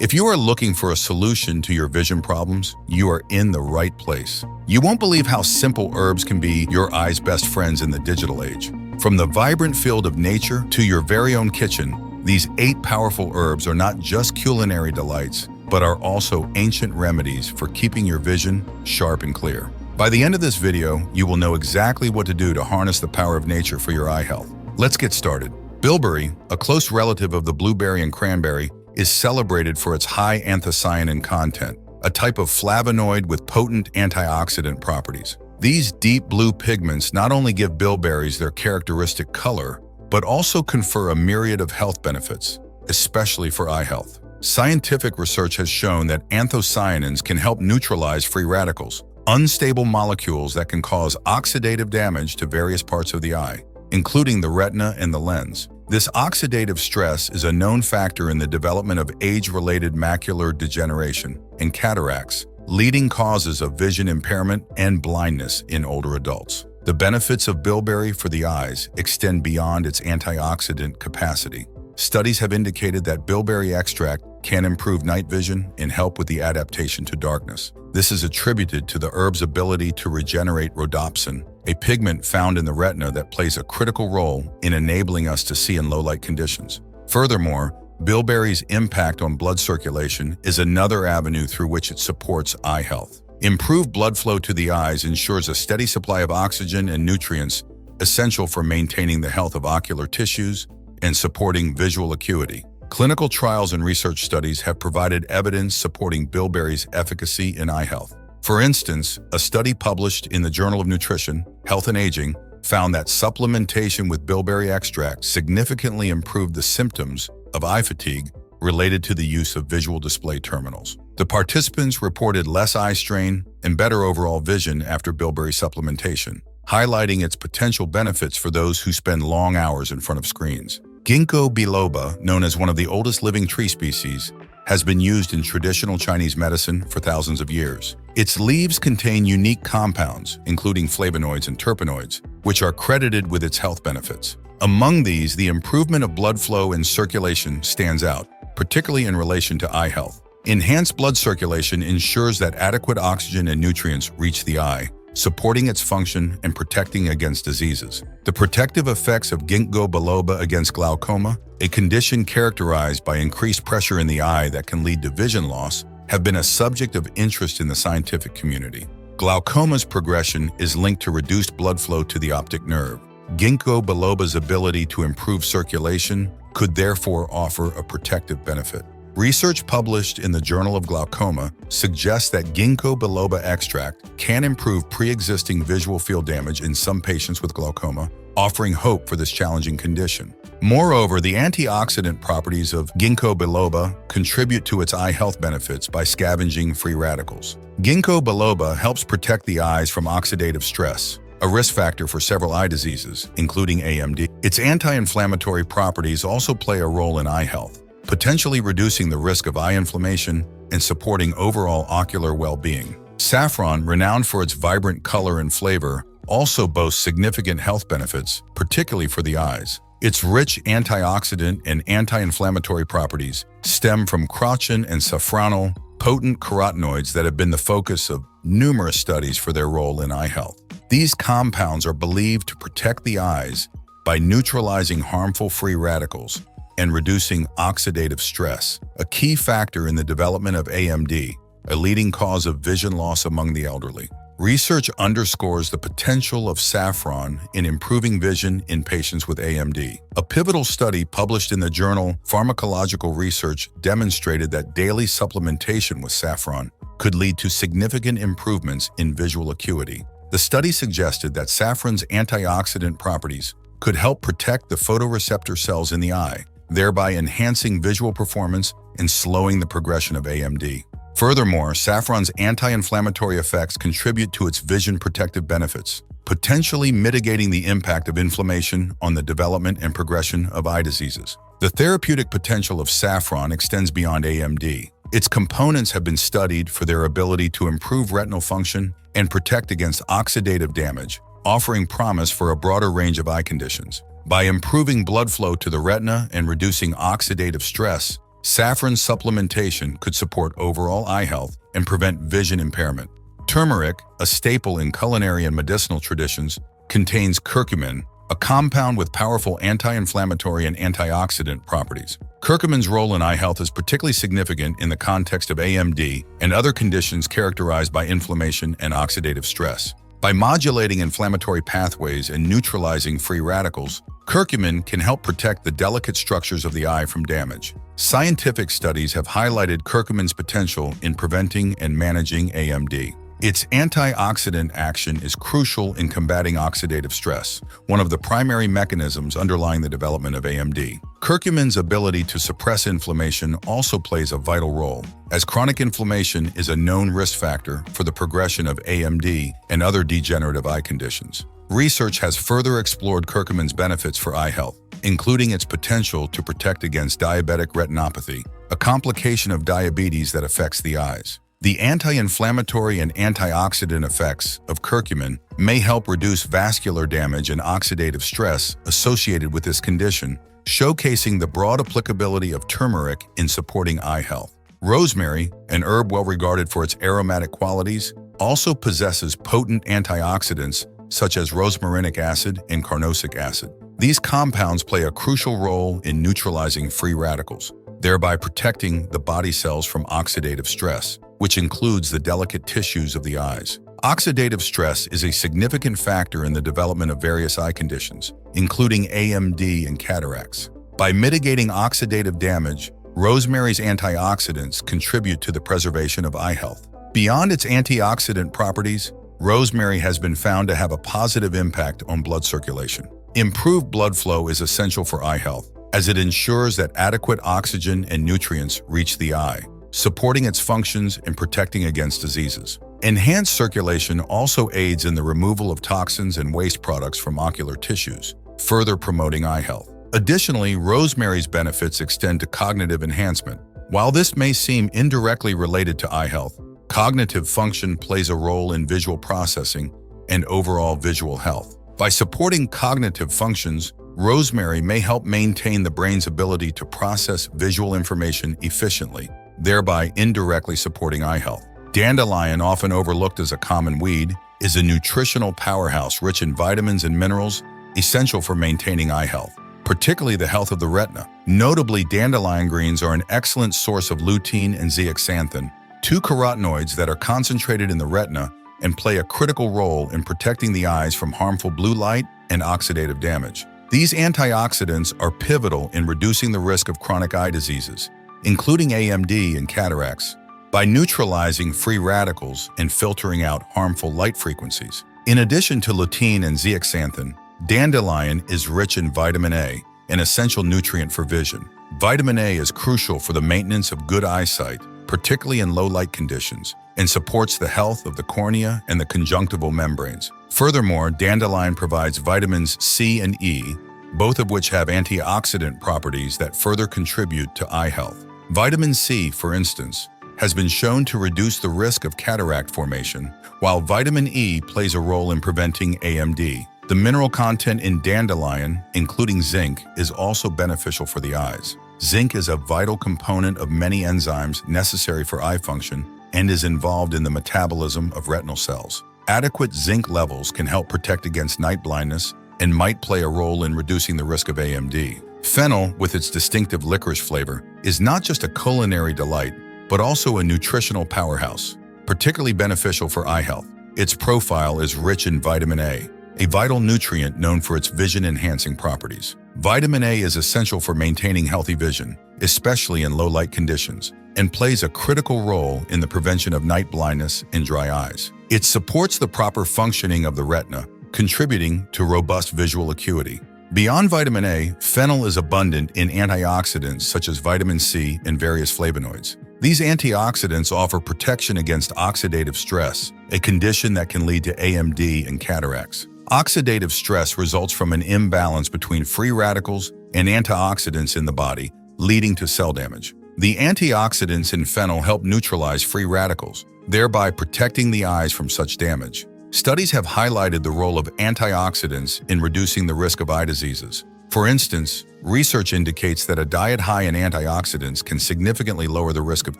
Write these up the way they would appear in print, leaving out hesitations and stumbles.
If you are looking for a solution to your vision problems, you are in the right place. You won't believe how simple herbs can be your eye's best friends in the digital age. From the vibrant field of nature to your very own kitchen, these 8 powerful herbs are not just culinary delights, but are also ancient remedies for keeping your vision sharp and clear. By the end of this video, you will know exactly what to do to harness the power of nature for your eye health. Let's get started. Bilberry, a close relative of the blueberry and cranberry, is celebrated for its high anthocyanin content, a type of flavonoid with potent antioxidant properties. These deep blue pigments not only give bilberries their characteristic color, but also confer a myriad of health benefits, especially for eye health. Scientific research has shown that anthocyanins can help neutralize free radicals, unstable molecules that can cause oxidative damage to various parts of the eye, including the retina and the lens. This oxidative stress is a known factor in the development of age-related macular degeneration and cataracts, leading causes of vision impairment and blindness in older adults. The benefits of bilberry for the eyes extend beyond its antioxidant capacity. Studies have indicated that bilberry extract can improve night vision and help with the adaptation to darkness. This is attributed to the herb's ability to regenerate rhodopsin, a pigment found in the retina that plays a critical role in enabling us to see in low-light conditions. Furthermore, bilberry's impact on blood circulation is another avenue through which it supports eye health. Improved blood flow to the eyes ensures a steady supply of oxygen and nutrients essential for maintaining the health of ocular tissues and supporting visual acuity. Clinical trials and research studies have provided evidence supporting bilberry's efficacy in eye health. For instance, a study published in the Journal of Nutrition, Health and Aging found that supplementation with bilberry extract significantly improved the symptoms of eye fatigue related to the use of visual display terminals. The participants reported less eye strain and better overall vision after bilberry supplementation, highlighting its potential benefits for those who spend long hours in front of screens. Ginkgo biloba, known as one of the oldest living tree species, has been used in traditional Chinese medicine for thousands of years. Its leaves contain unique compounds, including flavonoids and terpenoids, which are credited with its health benefits. Among these, the improvement of blood flow and circulation stands out, particularly in relation to eye health. Enhanced blood circulation ensures that adequate oxygen and nutrients reach the eye, supporting its function and protecting against diseases. The protective effects of Ginkgo biloba against glaucoma, a condition characterized by increased pressure in the eye that can lead to vision loss, have been a subject of interest in the scientific community. Glaucoma's progression is linked to reduced blood flow to the optic nerve. Ginkgo biloba's ability to improve circulation could therefore offer a protective benefit. Research published in the Journal of Glaucoma suggests that Ginkgo biloba extract can improve pre-existing visual field damage in some patients with glaucoma, offering hope for this challenging condition. Moreover, the antioxidant properties of Ginkgo biloba contribute to its eye health benefits by scavenging free radicals. Ginkgo biloba helps protect the eyes from oxidative stress, a risk factor for several eye diseases, including AMD. Its anti-inflammatory properties also play a role in eye health, potentially reducing the risk of eye inflammation and supporting overall ocular well-being. Saffron, renowned for its vibrant color and flavor, also boasts significant health benefits, particularly for the eyes. Its rich antioxidant and anti-inflammatory properties stem from crocin and saffronal, potent carotenoids that have been the focus of numerous studies for their role in eye health. These compounds are believed to protect the eyes by neutralizing harmful free radicals and reducing oxidative stress, a key factor in the development of AMD, a leading cause of vision loss among the elderly. Research underscores the potential of saffron in improving vision in patients with AMD. A pivotal study published in the journal Pharmacological Research demonstrated that daily supplementation with saffron could lead to significant improvements in visual acuity. The study suggested that saffron's antioxidant properties could help protect the photoreceptor cells in the eye, thereby enhancing visual performance and slowing the progression of AMD. Furthermore, saffron's anti-inflammatory effects contribute to its vision protective benefits, potentially mitigating the impact of inflammation on the development and progression of eye diseases. The therapeutic potential of saffron extends beyond AMD. Its components have been studied for their ability to improve retinal function and protect against oxidative damage, offering promise for a broader range of eye conditions. By improving blood flow to the retina and reducing oxidative stress, Saffron supplementation could support overall eye health and prevent vision impairment. Turmeric, a staple in culinary and medicinal traditions, contains curcumin, a compound with powerful anti-inflammatory and antioxidant properties. Curcumin's role in eye health is particularly significant in the context of AMD and other conditions characterized by inflammation and oxidative stress. By modulating inflammatory pathways and neutralizing free radicals, curcumin can help protect the delicate structures of the eye from damage. Scientific studies have highlighted curcumin's potential in preventing and managing AMD. Its antioxidant action is crucial in combating oxidative stress, one of the primary mechanisms underlying the development of AMD. Curcumin's ability to suppress inflammation also plays a vital role, as chronic inflammation is a known risk factor for the progression of AMD and other degenerative eye conditions. Research has further explored curcumin's benefits for eye health, including its potential to protect against diabetic retinopathy, a complication of diabetes that affects the eyes. The anti-inflammatory and antioxidant effects of curcumin may help reduce vascular damage and oxidative stress associated with this condition, showcasing the broad applicability of turmeric in supporting eye health. Rosemary, an herb well regarded for its aromatic qualities, also possesses potent antioxidants such as rosmarinic acid and carnosic acid. These compounds play a crucial role in neutralizing free radicals, thereby protecting the body cells from oxidative stress, which includes the delicate tissues of the eyes. Oxidative stress is a significant factor in the development of various eye conditions, including AMD and cataracts. By mitigating oxidative damage, rosemary's antioxidants contribute to the preservation of eye health. Beyond its antioxidant properties, rosemary has been found to have a positive impact on blood circulation. Improved blood flow is essential for eye health, as it ensures that adequate oxygen and nutrients reach the eye, supporting its functions and protecting against diseases. Enhanced circulation also aids in the removal of toxins and waste products from ocular tissues, further promoting eye health. Additionally, rosemary's benefits extend to cognitive enhancement. While this may seem indirectly related to eye health, cognitive function plays a role in visual processing and overall visual health. By supporting cognitive functions, rosemary may help maintain the brain's ability to process visual information efficiently, thereby indirectly supporting eye health. Dandelion, often overlooked as a common weed, is a nutritional powerhouse rich in vitamins and minerals essential for maintaining eye health, particularly the health of the retina. Notably, dandelion greens are an excellent source of lutein and zeaxanthin, two carotenoids that are concentrated in the retina and play a critical role in protecting the eyes from harmful blue light and oxidative damage. These antioxidants are pivotal in reducing the risk of chronic eye diseases, including AMD and cataracts, by neutralizing free radicals and filtering out harmful light frequencies. In addition to lutein and zeaxanthin, dandelion is rich in vitamin A, an essential nutrient for vision. Vitamin A is crucial for the maintenance of good eyesight, particularly in low-light conditions, and supports the health of the cornea and the conjunctival membranes. Furthermore, dandelion provides vitamins C and E, both of which have antioxidant properties that further contribute to eye health. Vitamin C, for instance, has been shown to reduce the risk of cataract formation, while vitamin E plays a role in preventing AMD. The mineral content in dandelion, including zinc, is also beneficial for the eyes. Zinc is a vital component of many enzymes necessary for eye function and is involved in the metabolism of retinal cells. Adequate zinc levels can help protect against night blindness and might play a role in reducing the risk of AMD. Fennel, with its distinctive licorice flavor, is not just a culinary delight, but also a nutritional powerhouse, particularly beneficial for eye health. Its profile is rich in vitamin A, a vital nutrient known for its vision-enhancing properties. Vitamin A is essential for maintaining healthy vision, especially in low-light conditions, and plays a critical role in the prevention of night blindness and dry eyes. It supports the proper functioning of the retina, contributing to robust visual acuity. Beyond vitamin A, fennel is abundant in antioxidants such as vitamin C and various flavonoids. These antioxidants offer protection against oxidative stress, a condition that can lead to AMD and cataracts. Oxidative stress results from an imbalance between free radicals and antioxidants in the body, leading to cell damage. The antioxidants in fennel help neutralize free radicals, thereby protecting the eyes from such damage. Studies have highlighted the role of antioxidants in reducing the risk of eye diseases. For instance, Research indicates that a diet high in antioxidants can significantly lower the risk of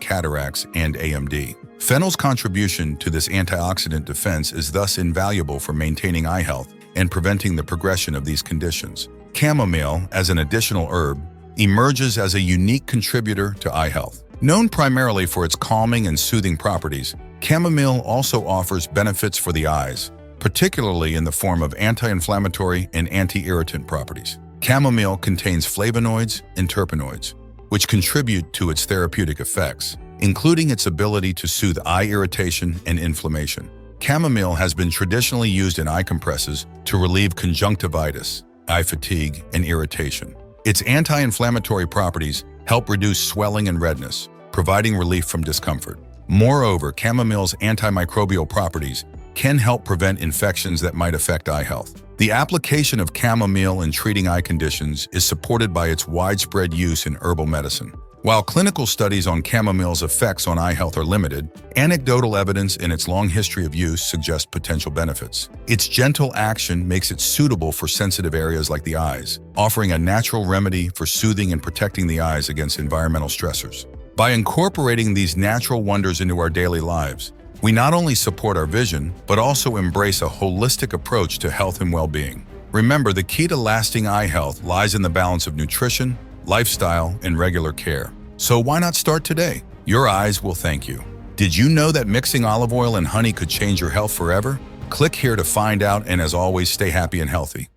cataracts and AMD. Fennel's contribution to this antioxidant defense is thus invaluable for maintaining eye health and preventing the progression of these conditions. Chamomile, as an additional herb, emerges as a unique contributor to eye health. Known primarily for its calming and soothing properties, chamomile also offers benefits for the eyes, particularly in the form of anti-inflammatory and anti-irritant properties. Chamomile contains flavonoids and terpenoids, which contribute to its therapeutic effects, including its ability to soothe eye irritation and inflammation. Chamomile has been traditionally used in eye compresses to relieve conjunctivitis, eye fatigue, and irritation. Its anti-inflammatory properties help reduce swelling and redness, providing relief from discomfort. Moreover, chamomile's antimicrobial properties can help prevent infections that might affect eye health. The application of chamomile in treating eye conditions is supported by its widespread use in herbal medicine. While clinical studies on chamomile's effects on eye health are limited, anecdotal evidence in its long history of use suggests potential benefits. Its gentle action makes it suitable for sensitive areas like the eyes, offering a natural remedy for soothing and protecting the eyes against environmental stressors. By incorporating these natural wonders into our daily lives, we not only support our vision, but also embrace a holistic approach to health and well-being. Remember, the key to lasting eye health lies in the balance of nutrition, lifestyle, and regular care. So why not start today? Your eyes will thank you. Did you know that mixing olive oil and honey could change your health forever? Click here to find out, and as always, stay happy and healthy.